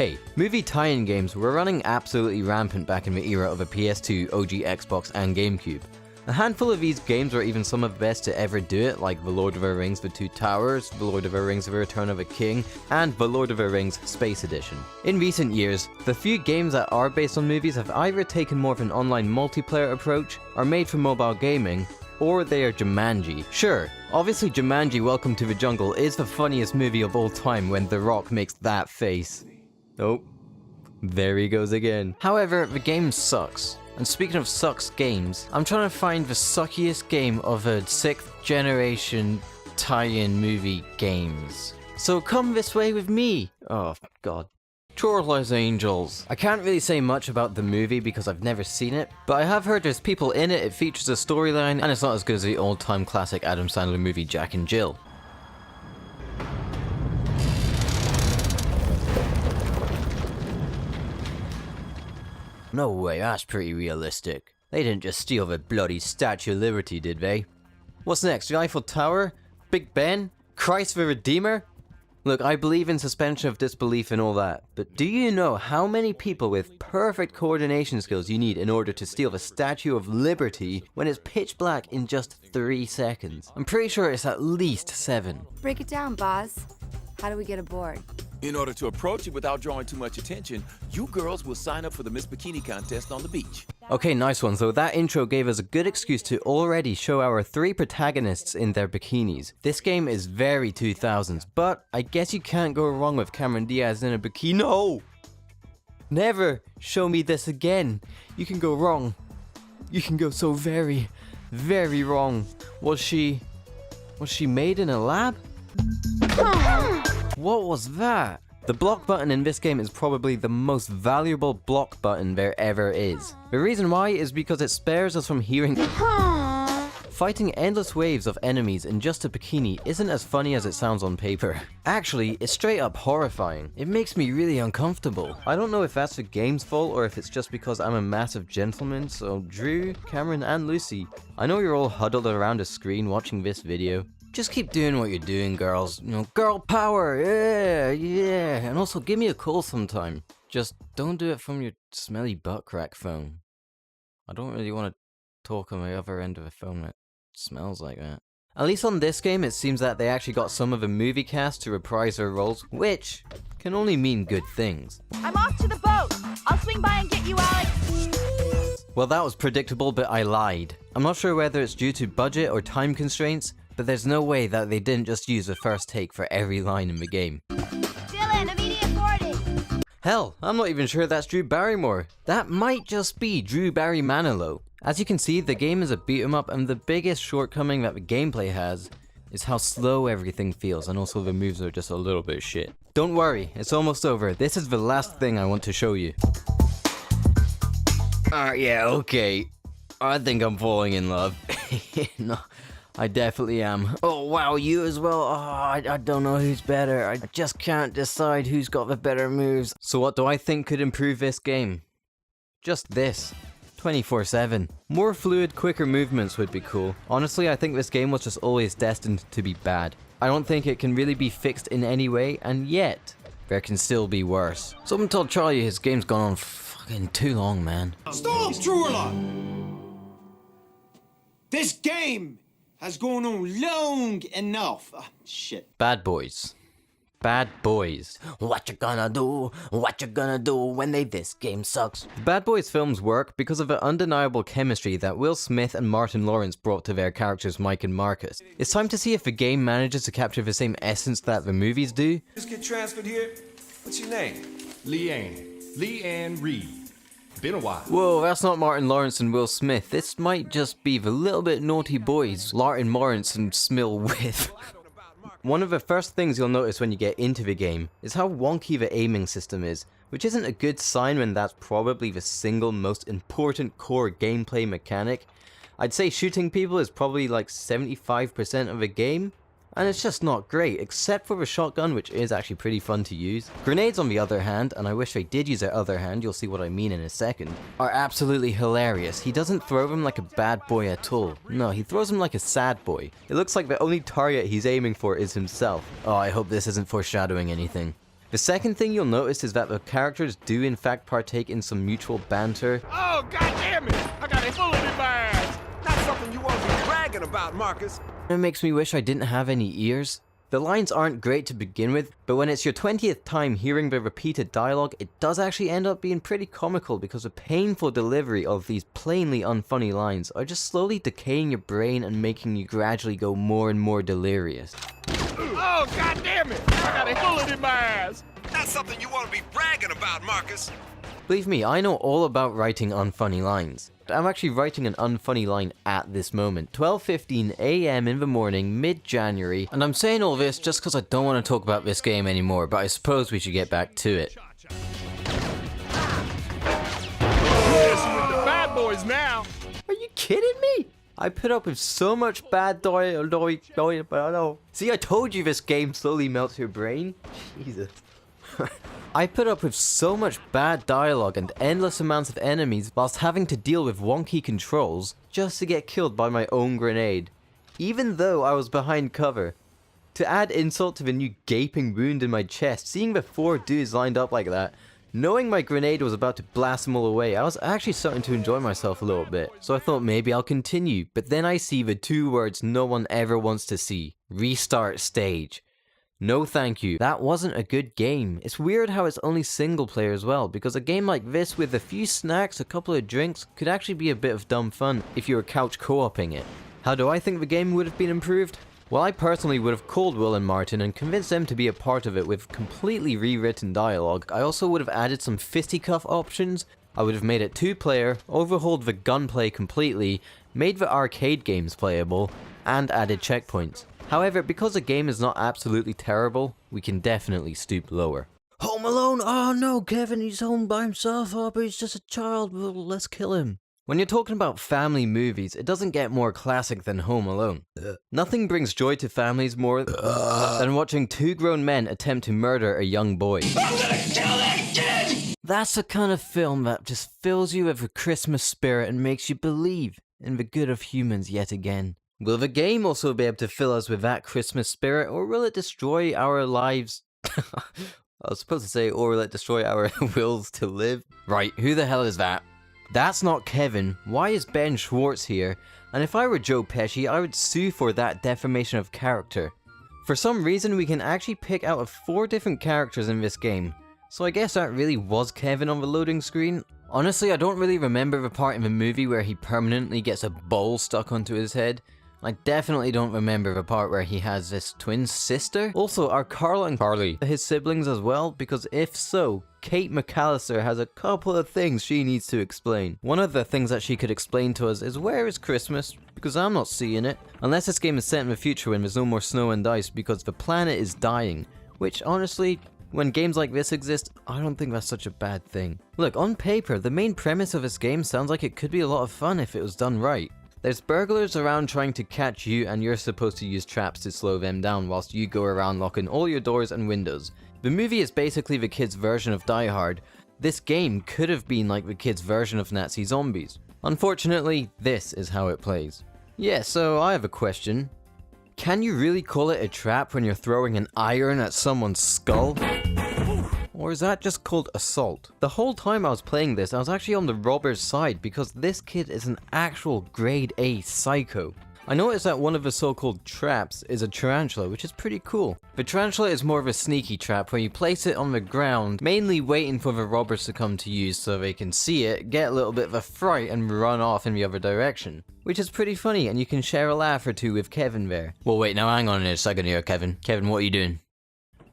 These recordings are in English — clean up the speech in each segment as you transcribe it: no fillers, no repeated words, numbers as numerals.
Hey, movie tie-in games were running absolutely rampant back in the era of a PS2, OG Xbox, and GameCube. A handful of these games were even some of the best to ever do it, like The Lord of the Rings The Two Towers, The Lord of the Rings The Return of the King, and The Lord of the Rings Space Edition. In recent years, the few games that are based on movies have either taken more of an online multiplayer approach, are made for mobile gaming, or they are Jumanji. Sure, obviously Jumanji Welcome to the Jungle is the funniest movie of all time when The Rock makes that face. Oh, there he goes again. However, the game sucks. And speaking of sucks games, I'm trying to find the suckiest game of a 6th generation tie-in movie games. So come this way with me. Oh god. Chorless Angels. I can't really say much about the movie because I've never seen it, but I have heard there's people in it, it features a storyline, and it's not as good as the old-time classic Adam Sandler movie Jack and Jill. No way, that's pretty realistic. They didn't just steal the bloody Statue of Liberty, did they? What's next, the Eiffel Tower? Big Ben? Christ the Redeemer? Look, I believe in suspension of disbelief and all that, but do you know how many people with perfect coordination skills you need in order to steal the Statue of Liberty when it's pitch black in just 3 seconds? I'm pretty sure it's at least 7. Break it down, Boz. How do we get aboard? In order to approach it without drawing too much attention, you girls will sign up for the Miss Bikini contest on the beach. Okay, nice one. So that intro gave us a good excuse to already show our 3 protagonists in their bikinis. This game is very 2000s, but I guess you can't go wrong with Cameron Diaz in a bikini. No! Never show me this again. You can go wrong. You can go so very, very wrong. Was she made in a lab? What was that? The block button in this game is probably the most valuable block button there ever is. The reason why is because it spares us from hearing fighting endless waves of enemies in just a bikini isn't as funny as it sounds on paper. Actually, it's straight up horrifying. It makes me really uncomfortable. I don't know if that's the game's fault or if it's just because I'm a massive gentleman, so Drew, Cameron, and Lucy, I know you're all huddled around a screen watching this video. Just keep doing what you're doing, girls. You know, girl power, yeah. And also give me a call sometime. Just don't do it from your smelly butt crack phone. I don't really want to talk on the other end of a phone that smells like that. At least on this game, it seems that they actually got some of the movie cast to reprise their roles, which can only mean good things. I'm off to the boat. I'll swing by and get you, Alex. Well, that was predictable, but I lied. I'm not sure whether it's due to budget or time constraints, but there's no way that they didn't just use the first take for every line in the game. Dylan, immediate boarding. Hell, I'm not even sure that's Drew Barrymore. That might just be Drew Barry Manilow. As you can see, the game is a beat 'em up, and the biggest shortcoming that the gameplay has is how slow everything feels, and also the moves are just a little bit shit. Don't worry, it's almost over. This is the last thing I want to show you. Yeah, okay. I think I'm falling in love. No. I definitely am. Oh wow, you as well? Oh, I don't know who's better. I just can't decide who's got the better moves. So what do I think could improve this game? Just this. 24/7. More fluid, quicker movements would be cool. Honestly, I think this game was just always destined to be bad. I don't think it can really be fixed in any way, and yet, there can still be worse. Someone told Charlie his game's gone on fucking too long, man. Stop, Trula! This game has gone on long enough. Shit. Bad Boys. Bad Boys. What you gonna do? What you gonna do when this game sucks? The Bad Boys films work because of the undeniable chemistry that Will Smith and Martin Lawrence brought to their characters Mike and Marcus. It's time to see if the game manages to capture the same essence that the movies do. Just get transferred here. What's your name? Leanne Reed. Been a while. Whoa, that's not Martin Lawrence and Will Smith. This might just be the little bit naughty boys Martin Lawrence and Smill with. One of the first things you'll notice when you get into the game is how wonky the aiming system is, which isn't a good sign when that's probably the single most important core gameplay mechanic. I'd say shooting people is probably like 75% of the game, and it's just not great, except for the shotgun, which is actually pretty fun to use. Grenades, on the other hand, and I wish they did use their other hand, you'll see what I mean in a second, are absolutely hilarious. He doesn't throw them like a bad boy at all. No, he throws them like a sad boy. It looks like the only target he's aiming for is himself. Oh, I hope this isn't foreshadowing anything. The second thing you'll notice is that the characters do in fact partake in some mutual banter. Oh, goddamn it! I got a bullet in my ass! Not something you want to be bragging about, Marcus. It makes me wish I didn't have any ears. The lines aren't great to begin with, but when it's your 20th time hearing the repeated dialogue, it does actually end up being pretty comical because the painful delivery of these plainly unfunny lines are just slowly decaying your brain and making you gradually go more and more delirious. Oh, goddamn it! I got a bullet in my ass! Not something you want to be bragging about, Marcus. Believe me, I know all about writing unfunny lines. I'm actually writing an unfunny line at this moment, 12:15 AM in the morning, mid-January, and I'm saying all this just because I don't want to talk about this game anymore, but I suppose we should get back to it. Yes, with the bad boys now! Are you kidding me? I put up with so much bad dialogue. See, I told you this game slowly melts your brain. Jesus. I put up with so much bad dialogue and endless amounts of enemies whilst having to deal with wonky controls just to get killed by my own grenade, even though I was behind cover. To add insult to the new gaping wound in my chest, seeing the 4 dudes lined up like that, knowing my grenade was about to blast them all away, I was actually starting to enjoy myself a little bit, so I thought maybe I'll continue, but then I see the 2 words no one ever wants to see: restart stage. No thank you, that wasn't a good game. It's weird how it's only single player as well, because a game like this with a few snacks, a couple of drinks, could actually be a bit of dumb fun if you were couch co-oping it. How do I think the game would have been improved? Well, I personally would have called Will and Martin and convinced them to be a part of it with completely rewritten dialogue. I also would have added some fisticuff options. I would have made it 2-player, overhauled the gunplay completely, made the arcade games playable, and added checkpoints. However, because the game is not absolutely terrible, we can definitely stoop lower. Home Alone? Oh no, Kevin, he's home by himself. Oh, but he's just a child. Well, let's kill him. When you're talking about family movies, it doesn't get more classic than Home Alone. Nothing brings joy to families more than watching 2 grown men attempt to murder a young boy. I'm gonna kill that kid! That's the kind of film that just fills you with a Christmas spirit and makes you believe in the good of humans yet again. Will the game also be able to fill us with that Christmas spirit, or will it destroy our lives? I was supposed to say, or will it destroy our wills to live? Right, who the hell is that? That's not Kevin. Why is Ben Schwartz here? And if I were Joe Pesci, I would sue for that defamation of character. For some reason, we can actually pick out of 4 different characters in this game. So I guess that really was Kevin on the loading screen. Honestly, I don't really remember the part in the movie where he permanently gets a bowl stuck onto his head. I definitely don't remember the part where he has this twin sister. Also, are Carl and Carly his siblings as well? Because if so, Kate McAllister has a couple of things she needs to explain. One of the things that she could explain to us is where is Christmas? Because I'm not seeing it. Unless this game is set in the future when there's no more snow and ice because the planet is dying. Which honestly, when games like this exist, I don't think that's such a bad thing. Look, on paper, the main premise of this game sounds like it could be a lot of fun if it was done right. There's burglars around trying to catch you, and you're supposed to use traps to slow them down whilst you go around locking all your doors and windows. The movie is basically the kids' version of Die Hard. This game could have been like the kids' version of Nazi zombies. Unfortunately, this is how it plays. Yeah, so I have a question. Can you really call it a trap when you're throwing an iron at someone's skull? Or is that just called assault? The whole time I was playing this, I was actually on the robber's side because this kid is an actual grade A psycho. I noticed that one of the so-called traps is a tarantula, which is pretty cool. The tarantula is more of a sneaky trap where you place it on the ground, mainly waiting for the robbers to come to you so they can see it, get a little bit of a fright and run off in the other direction. Which is pretty funny, and you can share a laugh or two with Kevin there. Well wait, now hang on a second here, Kevin. Kevin, what are you doing?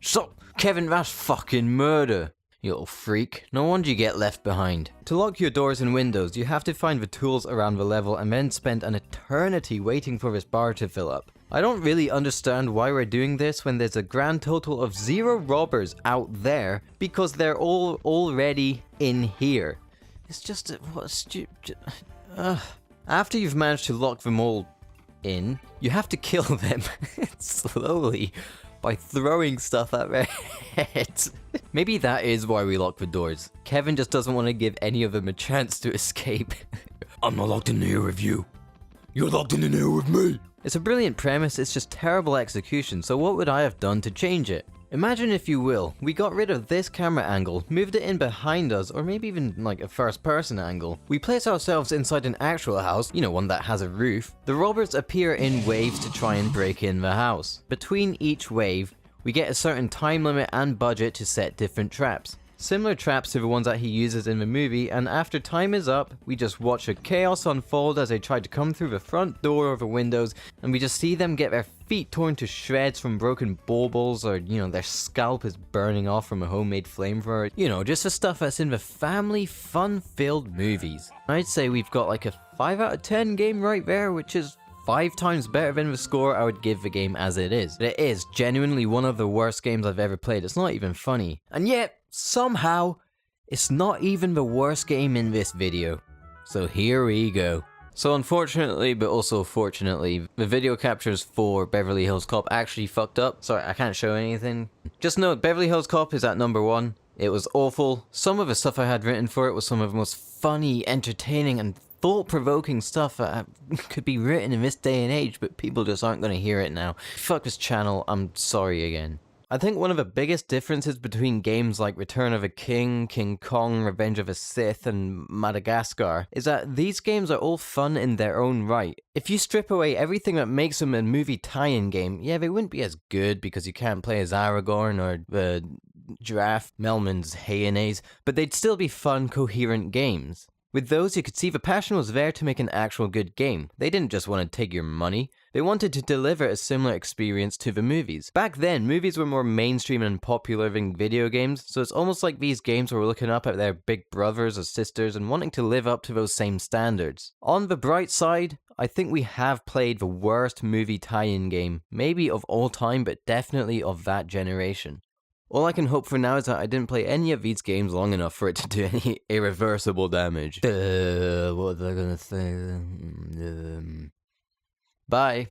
Stop! Kevin, that's fucking murder! You little freak. No wonder you get left behind. To lock your doors and windows, you have to find the tools around the level and then spend an eternity waiting for this bar to fill up. I don't really understand why we're doing this when there's a grand total of 0 robbers out there because they're all already in here. It's just what a stupid... After you've managed to lock them all in, you have to kill them slowly by throwing stuff at their heads. Maybe that is why we lock the doors. Kevin just doesn't want to give any of them a chance to escape. I'm not locked in here with you. You're locked in here with me. It's a brilliant premise, it's just terrible execution, so what would I have done to change it? Imagine, if you will, we got rid of this camera angle, moved it in behind us, or maybe even like a first person angle. We place ourselves inside an actual house, you know, one that has a roof. The robbers appear in waves to try and break in the house. Between each wave, we get a certain time limit and budget to set different traps. Similar traps to the ones that he uses in the movie, and after time is up, we just watch a chaos unfold as they try to come through the front door or the windows, and we just see them get their feet torn to shreds from broken baubles, or, you know, their scalp is burning off from a homemade flamethrower. You know, just the stuff that's in the family fun-filled movies. I'd say we've got like a 5 out of 10 game right there, which is 5 times better than the score I would give the game as it is. But it is genuinely one of the worst games I've ever played. It's not even funny. And yet, somehow, it's not even the worst game in this video. So here we go. So unfortunately, but also fortunately, the video captures for Beverly Hills Cop actually fucked up. Sorry, I can't show anything. Just note, Beverly Hills Cop is at number 1. It was awful. Some of the stuff I had written for it was some of the most funny, entertaining, and thought-provoking stuff that could be written in this day and age, but people just aren't going to hear it now. Fuck this channel, I'm sorry again. I think one of the biggest differences between games like Return of the King, King Kong, Revenge of the Sith, and Madagascar is that these games are all fun in their own right. If you strip away everything that makes them a movie tie-in game, yeah, they wouldn't be as good because you can't play as Aragorn or the giraffe, Melman's Hayonnaise, but they'd still be fun, coherent games. With those, you could see the passion was there to make an actual good game. They didn't just want to take your money, they wanted to deliver a similar experience to the movies. Back then, movies were more mainstream and popular than video games, so it's almost like these games were looking up at their big brothers or sisters and wanting to live up to those same standards. On the bright side, I think we have played the worst movie tie-in game, maybe of all time, but definitely of that generation. All I can hope for now is that I didn't play any of these games long enough for it to do any irreversible damage. What was I gonna say? Bye.